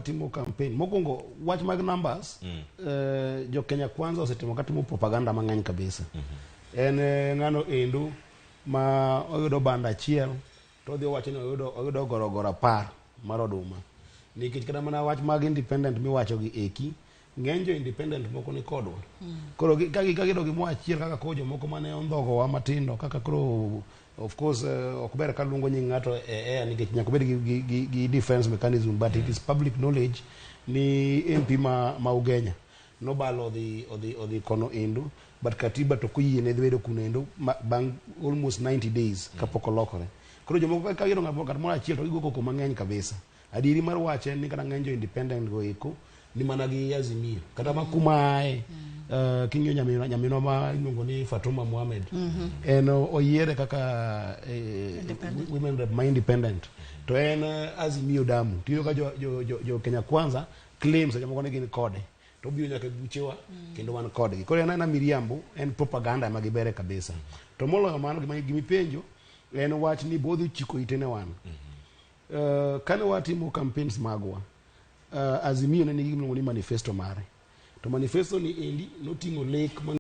watimo campaign mokongo wach mag numbers jo Kenya Kwanza osetimo katimo propaganda mang'eny kabisa en ng'ano endo ma oyudo banda achiel to odhi wacho ni oyudo gorogoro 10 mar oduma nikech kata mana wach mag independent miwacho gi eki ng'eny jo independent moko ni kodwa koro ka gido gimo achiel kaka ko jomoko mane ondhogo wa matindo kaka koro of course ok ber ka luongo nying ng'ato nikech nyaka bed gi defense mechanism but it is public knowledge ni MP ma Ugenya no balo odhi kono endo but katiba to kuyie ne bedo kunendo bang almost 90 days kapok olokore koro jomoko ka gido ng'ato moro achiel to gigo koko mang'eny kabisa adiri mar wache ni kana ng'eny jo independent go eko ni mana gi Azimio kata makumae kinyo nyamino ma iluongo ni Fatuma Mohamed en oyiere kaka women rep ma independent to en Azimio damu tiyo ka jo Kenya Kwanza claims jamoko ni gin kode to biyo nyaka buchewa kendo wan kodgi koro en miriambo en propaganda ma gibere kabisa to moloyo mano gimi penjo en wach ni bodhi chiko itene wan kane watimo campaigns magwa Azimio ne nigi gimoro ni manifesto mare to manifesto ni endi notingo lek